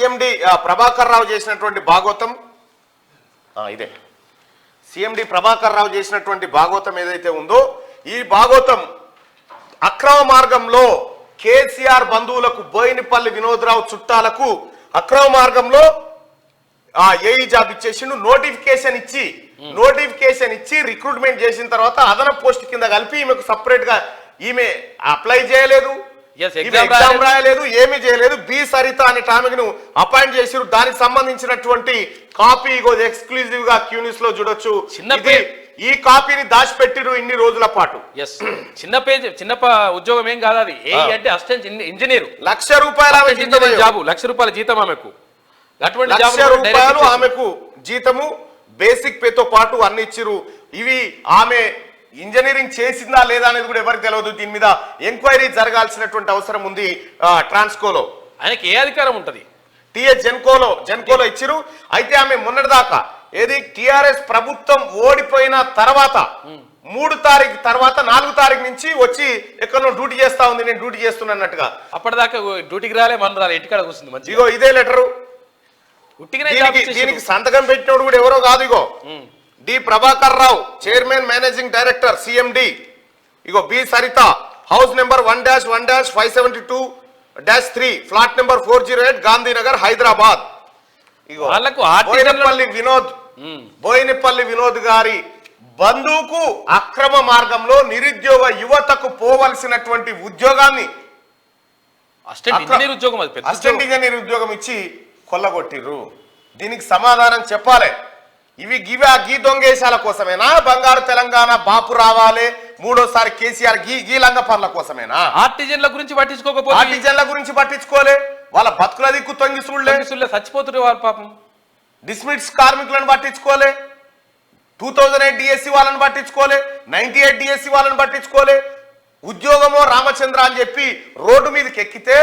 CMD Prabhakar Rao చేసినటువంటి భాగవతం ఇదే CMD Prabhakar Rao చేసినటువంటి భాగవతం ఏదైతే ఉందో ఈ భాగవతం అక్రమ మార్గంలో కేసీఆర్ బంధువులకు బోయినపల్లి వినోద్రావు చుట్టాలకు అక్రమ మార్గంలో ఏఈ జాబ్ ఇచ్చేసిండు. నోటిఫికేషన్ ఇచ్చి రిక్రూట్మెంట్ చేసిన తర్వాత అదనపు పోస్ట్ కింద కలిపి ఈమెకు సపరేట్ గా ఈమె అప్లై చేయలేదు, ఎగ్జామ్ రాయలేదు, ఏమీ చేయలేదు. బి సరిత అనే ఆమెను అపాయింట్ చేసిరు. దానికి సంబంధించినటువంటి కాపీ ఎక్స్క్లూజివ్ గా క్యూనిస్ లో చూడొచ్చు. ఈ కాపీని దాచిపెట్టిరు ఇన్ని రోజుల పాటు. చిన్న ఉద్యోగం ఏం కాదు, అది అంటే అసిస్టెంట్ ఇంజనీర్. ₹1,00,000 జాబు, ₹1,00,000 జీతం ఆమెకు. ₹1,00,000 ఆమెకు జీతము, బేసిక్ పేతో పాటు అన్ని ఇచ్చిరు. ఇవి ఆమె ఇంజనీరింగ్ చేసిందా లేదా అనేది కూడా ఎవరికి తెలియదు. దీని మీద ఎంక్వైరీ జరగాల్సినటువంటి అవసరం ఉంది. ట్రాన్స్కోలో ఆయనకి ఏ అధికారం ఉంటది? టిఎస్ జెన్కోలో ఇచ్చిరు. అయితే ఆమె మొన్నటిదాకా ఏది టిఆర్ఎస్ ప్రభుత్వం ఓడిపోయిన తర్వాత 3 తారీఖు తర్వాత 4 తారీఖు నుంచి వచ్చి ఎక్కడో డ్యూటీ చేస్తా ఉంది, నేను డ్యూటీ చేస్తున్నట్టుగా. అప్పటిదాకా డ్యూటీకి రాలే, మన రాలే, ఇంటికాడ కూర్చుంది. ఇగో ఇదే లెటరు. దీనికి సంతకం పెట్టినోడు కూడా ఎవరో కాదు. ఇగో D Prabhakar Rao, chairman managing director CMD. ఇగో B Sarita, house number 1-572-3, flat number 408, Gandhinagar, Hyderabad. ఇగో బోయినపల్లి వినోద్ గారి బంధువుకు అక్రమ మార్గంలో నిరుద్యోగ యువతకు పోవలసినటువంటి ఉద్యోగాన్ని అసిస్టెంట్ ఇంజనీర్ ఉద్యోగం ఇచ్చి కొల్లగొట్టిర్రు. దీనికి సమాధానం చెప్పాలి. ఇవి గీ దొంగేశాల కోసమేనా? బంగారు తెలంగాణ బాపు రావాలి, మూడోసారి కేసీఆర్ గీ లంగ పనుల కోసమేనా? ఆర్టిజన్ల గురించి పట్టించుకోలే. వాళ్ళ బతుకుల దిక్కు తొంగి చూడలే, చచ్చిపోతున్నారు వాళ్ళ పాపం. డిస్మిస్ కార్మికులను పట్టించుకోలే, 2008 డిఎస్సి వాళ్ళని పట్టించుకోలే, 98 డిఎస్సి వాళ్ళని పట్టించుకోలే. ఉద్యోగమో రామచంద్ర అని చెప్పి రోడ్డు మీదకి ఎక్కితే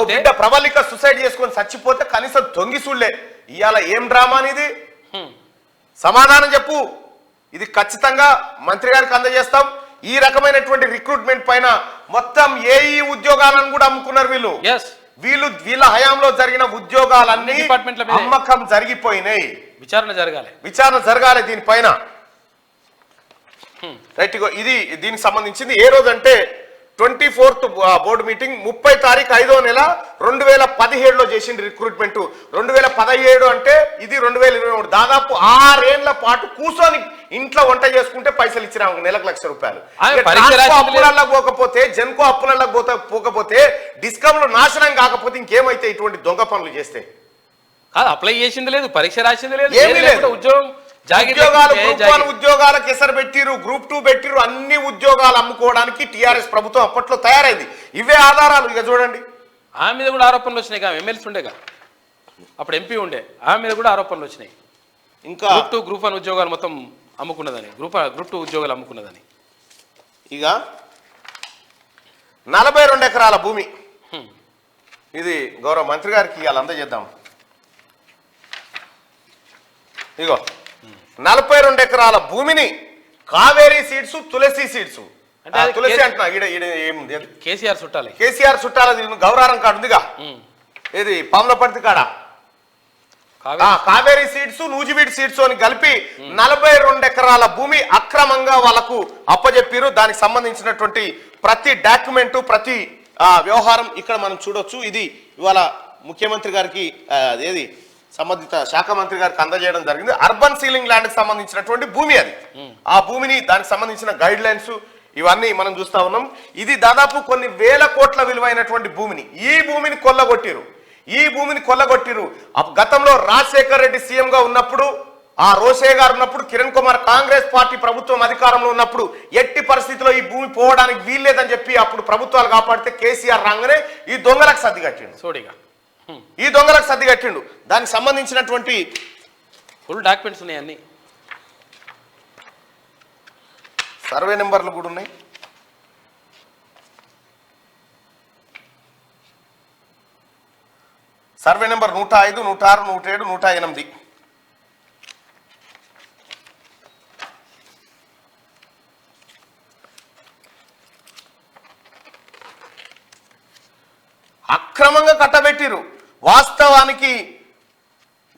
బిడ్డ ప్రబలిక సూసైడ్ చేసుకొని చచ్చిపోతే కనీసం తొంగి చూడలే. ఇవాళ ఏం డ్రామా అనేది? సమాధానం చెప్పు. ఇది ఖచ్చితంగా మంత్రి గారికి అందజేస్తాం. ఈ రకమైనటువంటి రిక్రూట్మెంట్ పైన మొత్తం ఏఈ ఉద్యోగాలను కూడా అమ్ముకున్నారు వీళ్ళ హయాంలో జరిగిన ఉద్యోగాలన్నీ అమ్మకం జరిగిపోయినాయి. విచారణ జరగాలి దీనిపైన. రైట్. ఇది దీనికి సంబంధించింది. ఏ రోజు అంటే 24th బోర్డు మీటింగ్ 30 తారీఖు 5వ నెల 2017లో చేసింది రిక్రూట్మెంట్. 2017 అంటే ఇది 2023. దాదాపు 6 ఏళ్ల పాటు కూర్చొని ఇంట్లో వంట చేసుకుంటే పైసలు ఇచ్చిన నెలకు ₹1,00,000. అప్పులల్లో పోకపోతే, జెన్కో అప్పులల్లో పోకపోతే, డిస్కమ్లు నాశనం కాకపోతే ఇంకేమైతే ఇటువంటి దొంగ పనులు చేస్తే? అప్లై చేసింది లేదు, పరీక్ష రాసింది లేదు, ఉద్యోగం ఉద్యోగాలకు ఎసరు పెట్టిరు, గ్రూప్ 2 పెట్టిరు. అన్ని ఉద్యోగాలు అమ్ముకోవడానికి టిఆర్ఎస్ ప్రభుత్వం అప్పట్లో తయారైంది. ఇవే ఆధారాలు. ఇక చూడండి, ఆమె మీద కూడా ఆరోపణలు వచ్చినాయి. ఎమ్మెల్సీ ఉండేగా, అప్పుడు ఎంపీ ఉండే, ఆమె మీద కూడా ఆరోపణలు వచ్చినాయి. ఇంకా గ్రూప్ 2, గ్రూప్ 1 ఉద్యోగాలు మొత్తం అమ్ముకున్నదని, గ్రూప్ 2 ఉద్యోగాలు అమ్ముకున్నదని. ఇక 42 ఎకరాల భూమి, ఇది గౌరవ మంత్రి గారికి ఇవాళ అందజేద్దాం. ఇగో 42 ఎకరాల భూమిని కావేరీ సీడ్స్, తులసి సీడ్స్, తులసి అంటున్నా, కేసీఆర్ చుట్టాల గౌరారం కాడు ఉందిగా, ఇది పాములపర్తి కాడ, కావేరీ సీడ్స్, నూజివీడ్ సీడ్స్ అని కలిపి 42 ఎకరాల భూమి అక్రమంగా వాళ్ళకు అప్పజెప్పారు. దానికి సంబంధించినటువంటి ప్రతి డాక్యుమెంట్, ప్రతి వ్యవహారం ఇక్కడ మనం చూడొచ్చు. ఇది ఇవాళ ముఖ్యమంత్రి గారికి ఏది సంబంధిత శాఖ మంత్రి గారికి అందజేయడం జరిగింది. అర్బన్ సీలింగ్ ల్యాండ్ కి సంబంధించినటువంటి భూమి అది. ఆ భూమిని, దానికి సంబంధించిన గైడ్ లైన్స్ ఇవన్నీ మనం చూస్తా ఉన్నాం. ఇది దాదాపు కొన్ని వేల కోట్ల విలువైనటువంటి భూమిని ఈ భూమిని కొల్లగొట్టిరు. గతంలో రాజశేఖర్ రెడ్డి సీఎం గా ఉన్నప్పుడు, ఆ రోషయ్య గారు ఉన్నప్పుడు, కిరణ్ కుమార్ కాంగ్రెస్ పార్టీ ప్రభుత్వం అధికారంలో ఉన్నప్పుడు ఎట్టి పరిస్థితిలో ఈ భూమి పోవడానికి వీల్లేదని చెప్పి అప్పుడు ప్రభుత్వాలు కాపాడితే కేసీఆర్ రాగానే ఈ దొంగలకు సర్ది కట్టిండు. దానికి సంబంధించినటువంటి ఫుల్ డాక్యుమెంట్స్ ఉన్నాయి, అన్ని సర్వే నెంబర్లు కూడా ఉన్నాయి. Survey number 105, 106, 107, 108. అక్రమంగా కట్టబెట్టిరు. వాస్తవానికి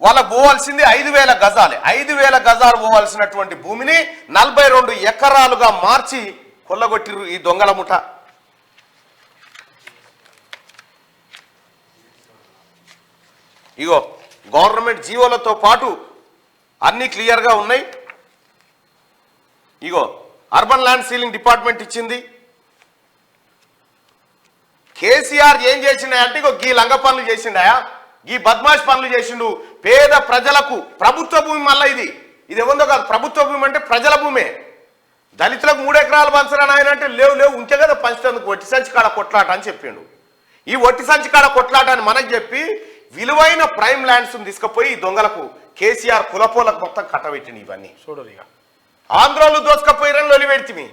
వాళ్ళకు పోవాల్సింది 5,000 గజాలే. 5,000 గజాలు పోవాల్సినటువంటి భూమిని 42 ఎకరాలుగా మార్చి కొల్లగొట్టిరు ఈ దొంగల ముఠ. ఇగో గవర్నమెంట్ జీవోలతో పాటు అన్ని క్లియర్గా ఉన్నాయి. ఇగో అర్బన్ ల్యాండ్ సీలింగ్ డిపార్ట్మెంట్ ఇచ్చింది. కేసీఆర్ ఏం చేసిండే ఇగో గీ లంగ పనులు చేసిండాయా, ఈ బద్మాష్ పనులు చేసిండు. పేద ప్రజలకు ప్రభుత్వ భూమి, మళ్ళీ ఇది ఏముందో కాదు, ప్రభుత్వ భూమి అంటే ప్రజల భూమే. దళితులకు 3 ఎకరాలు పంచరా నాయన అంటే లేవు ఉంచే కదా పంచుతందుకు ఒట్టి సంచి కాడ కొట్లాట అని చెప్పిండు. ఈ ఒట్టి సంచి కాడ కొట్లాట అని మనకు చెప్పి విలువైన ప్రైమ్ ల్యాండ్స్ తీసుకుపోయి ఈ దొంగలకు కేసీఆర్ కులపోలకు మొత్తం కట్టబెట్టిండు. ఇవన్నీ చూడరు ఇక ఆంధ్రోళ్ళు దోసుకపోయిరని లొలిపెడితిమి,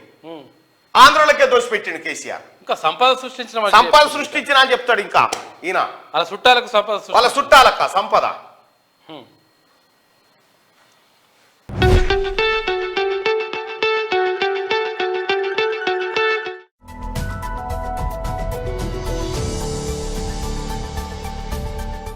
ఆంధ్రోళ్ళకే దోసిపెట్టిండు కేసీఆర్. ఇంకా సంపద సృష్టించిన అని చెప్తాడు. ఇంకా ఈయన వాళ్ళ చుట్టాలకు వాళ్ళ చుట్టాలక్క సంపద